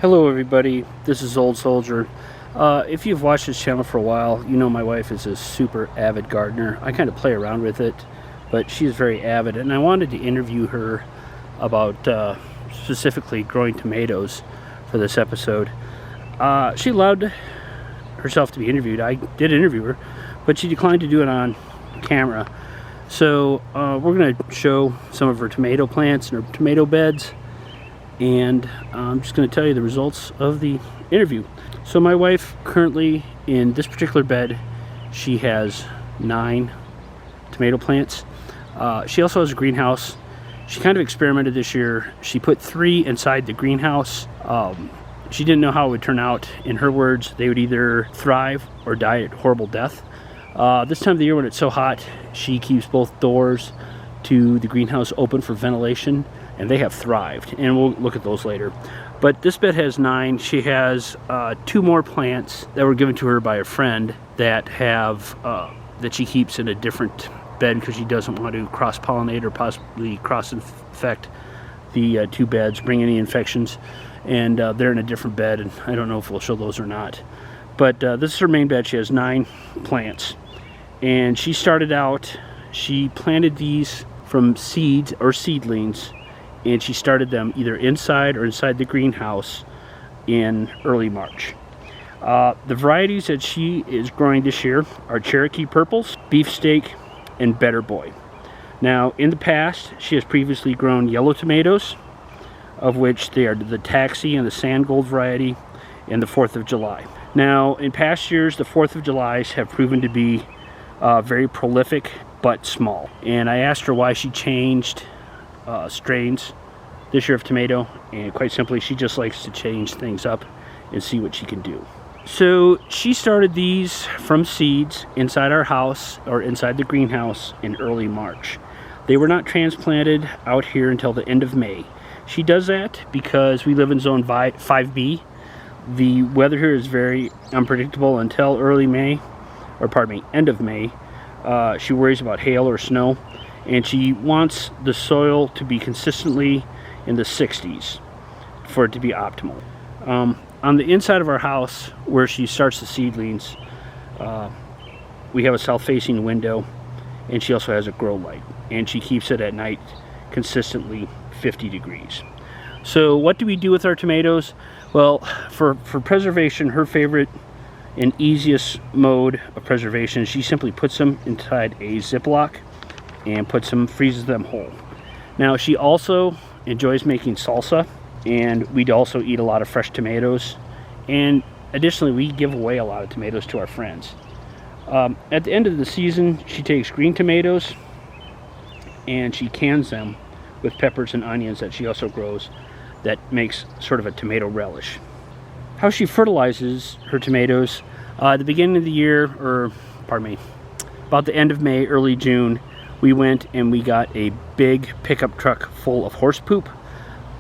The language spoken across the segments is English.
Hello everybody, this is Old Soldier. If you've watched this channel for a while, you know my wife is a super avid gardener. I kind of play around with it, but she's very avid, and I wanted to interview her about specifically growing tomatoes for this episode. She allowed herself to be interviewed. I did interview her, but she declined to do it on camera. So we're going to show some of her tomato plants and her tomato beds, and I'm just going to tell you the results of the interview. So my wife currently, in this particular bed, she has 9 tomato plants. She also has a greenhouse. She kind of experimented this year. She put 3 inside the greenhouse. She didn't know how it would turn out. In her words, they would either thrive or die a horrible death. This time of the year when it's so hot, she keeps both doors to the greenhouse open for ventilation, and they have thrived, and we'll look at those later. But this bed has 9. She has 2 more plants that were given to her by a friend that have that she keeps in a different bed because she doesn't want to cross-pollinate or possibly cross-infect the 2 beds, bring any infections, and they're in a different bed, and I don't know if we'll show those or not. But this is her main bed. She has 9 plants, and she started out, she planted these from seeds or seedlings, and she started them either inside or inside the greenhouse in early March. The varieties that she is growing this year are Cherokee Purples, Beefsteak, and Better Boy. Now, in the past, she has previously grown yellow tomatoes, of which they are the Taxi and the Sand Gold variety, and the 4th of July. Now, in past years, the 4th of Julys have proven to be very prolific, but small. And I asked her why she changed strains this year of tomato, and quite simply, she just likes to change things up and see what she can do. So she started these from seeds inside our house, or inside the greenhouse, in early March. They were not transplanted out here until the end of May. She does that because we live in zone 5B. The weather here is very unpredictable until early May, or pardon me, end of May. She worries about hail or snow, and she wants the soil to be consistently in the 60s for it to be optimal. On the inside of our house, where she starts the seedlings, we have a south-facing window, and she also has a grow light, and she keeps it at night consistently 50 degrees. So what do we do with our tomatoes? Well, for preservation, her favorite and easiest mode of preservation, she simply puts them inside a Ziploc and freezes them whole. Now, she also enjoys making salsa, and we'd also eat a lot of fresh tomatoes, and additionally we give away a lot of tomatoes to our friends. At the end of the season, she takes green tomatoes and she cans them with peppers and onions that she also grows, that makes sort of a tomato relish. How she fertilizes her tomatoes, at the beginning of the year, or pardon me, about the end of May, early June, we went and we got a big pickup truck full of horse poop.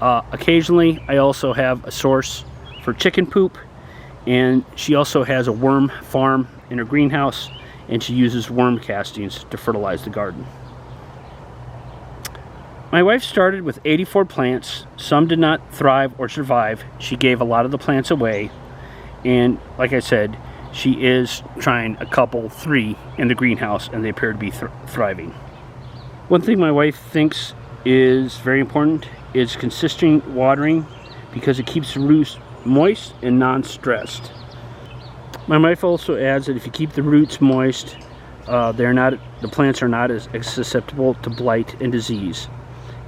Occasionally, I also have a source for chicken poop, and she also has a worm farm in her greenhouse, and she uses worm castings to fertilize the garden. My wife started with 84 plants. Some did not thrive or survive. She gave a lot of the plants away, and like I said, she is trying 3 in the greenhouse, and they appear to be thriving. One thing my wife thinks is very important is consistent watering, because it keeps the roots moist and non-stressed. My wife also adds that if you keep the roots moist, the plants are not as susceptible to blight and disease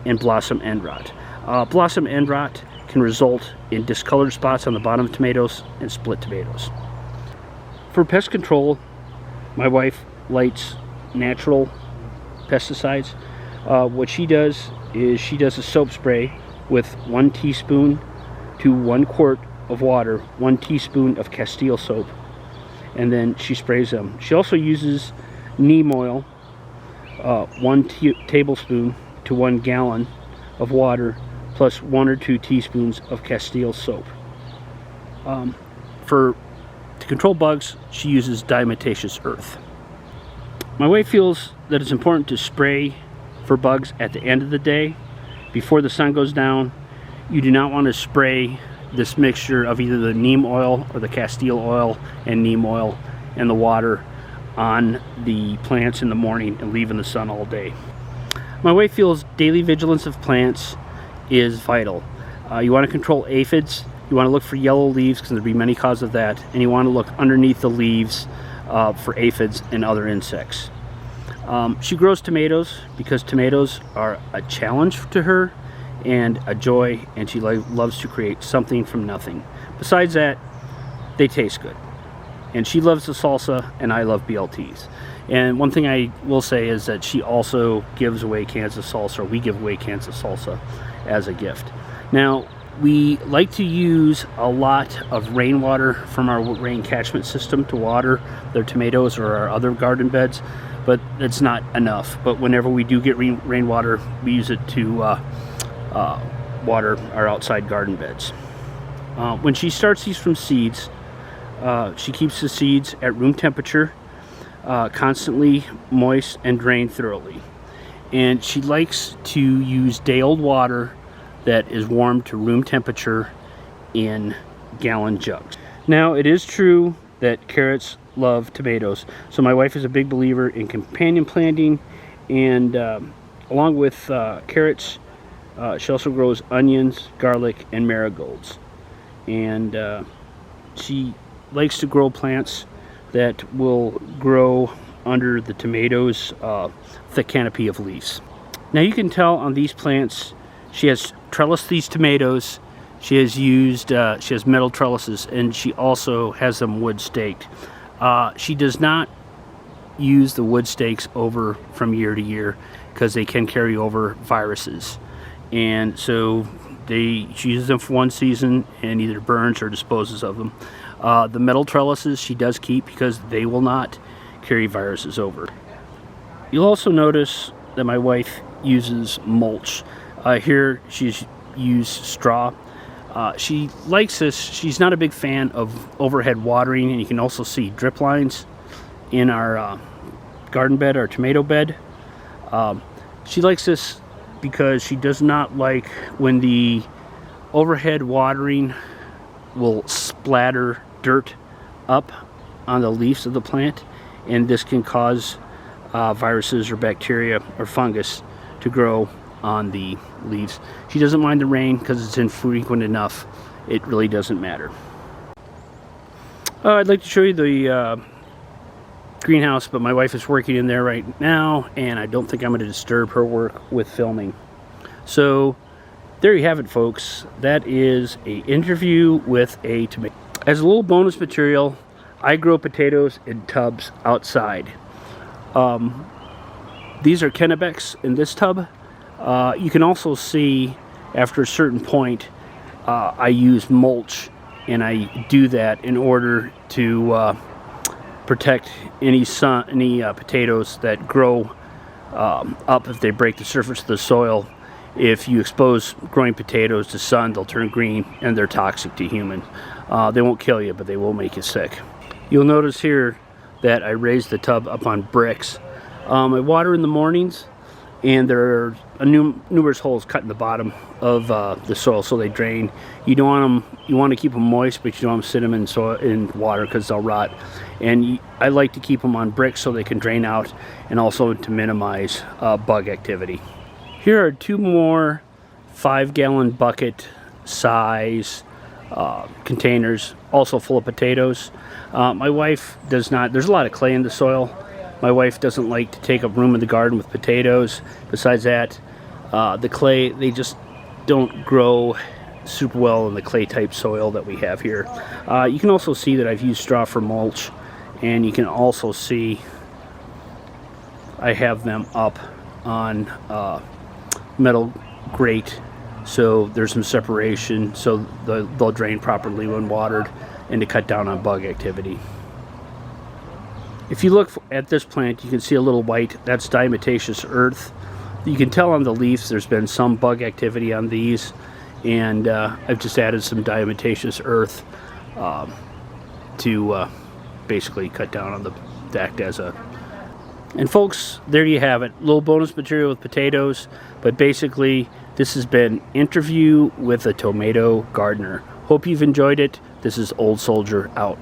and blossom end rot. Blossom end rot can result in discolored spots on the bottom of tomatoes and split tomatoes. For pest control, my wife lights natural pesticides. What she does is she does a soap spray with 1 teaspoon to 1 quart of water, 1 teaspoon of Castile soap, and then she sprays them. She also uses neem oil, 1 tablespoon to 1 gallon of water, plus 1 or 2 teaspoons of Castile soap. To control bugs, she uses diatomaceous earth. My wife feels that it's important to spray for bugs at the end of the day, before the sun goes down. You do not want to spray this mixture of either the neem oil or the castile oil and neem oil and the water on the plants in the morning and leave in the sun all day. My wife feels daily vigilance of plants is vital. You want to control aphids. You want to look for yellow leaves because there'll be many causes of that, and you want to look underneath the leaves for aphids and other insects. She grows tomatoes because tomatoes are a challenge to her and a joy, and she loves to create something from nothing. Besides that, they taste good. And she loves the salsa, and I love BLTs. And one thing I will say is that she also gives away cans of salsa, or we give away cans of salsa as a gift. Now, we like to use a lot of rainwater from our rain catchment system to water their tomatoes or our other garden beds, but it's not enough. But whenever we do get rainwater, we use it to water our outside garden beds. When she starts these from seeds, she keeps the seeds at room temperature, constantly moist and drained thoroughly. And she likes to use day-old water that is warmed to room temperature in gallon jugs. Now, it is true that carrots love tomatoes, so my wife is a big believer in companion planting, and along with carrots, she also grows onions, garlic, and marigolds. And she likes to grow plants that will grow under the tomatoes' thick canopy of leaves. Now, you can tell on these plants, she has trellised these tomatoes. She has metal trellises, and she also has them wood staked. She does not use the wood stakes over from year to year because they can carry over viruses, and so she uses them for one season and either burns or disposes of them. The metal trellises she does keep because they will not carry viruses over. You'll also notice that my wife uses mulch. Here she's used straw. She likes this. She's not a big fan of overhead watering, and you can also see drip lines in our garden bed, our tomato bed. She likes this because she does not like when the overhead watering will splatter dirt up on the leaves of the plant, and this can cause viruses or bacteria or fungus to grow on the leaves. She doesn't mind the rain because it's infrequent enough. It really doesn't matter. I'd like to show you the greenhouse, but my wife is working in there right now, and I don't think I'm going to disturb her work with filming. So there you have it, folks. That is an interview with a tomato. As a little bonus material, I grow potatoes in tubs outside. These are Kennebecs in this tub. You can also see after a certain point I use mulch, and I do that in order to protect any potatoes that grow up if they break the surface of the soil. If you expose growing potatoes to sun, they'll turn green and they're toxic to humans. They won't kill you, but they will make you sick. You'll notice here that I raised the tub up on bricks. I water in the mornings, and there are numerous holes cut in the bottom of the soil so they drain. You don't want them. You want to keep them moist, but you don't want to sit them in water because they'll rot. And I like to keep them on bricks so they can drain out, and also to minimize bug activity. Here are two more 5-gallon bucket size containers, also full of potatoes. My wife does not. There's a lot of clay in the soil. My wife doesn't like to take up room in the garden with potatoes. Besides that, the clay, they just don't grow super well in the clay type soil that we have here. You can also see that I've used straw for mulch, and you can also see I have them up on metal grate, so there's some separation so they'll drain properly when watered, and to cut down on bug activity. If you look at this plant, you can see a little white. That's diatomaceous earth. You can tell on the leaves there's been some bug activity on these, and I've just added some diatomaceous earth to basically cut down on to act as a... And folks, there you have it. Little bonus material with potatoes, but basically this has been Interview with a Tomato Gardener. Hope you've enjoyed it. This is Old Soldier out.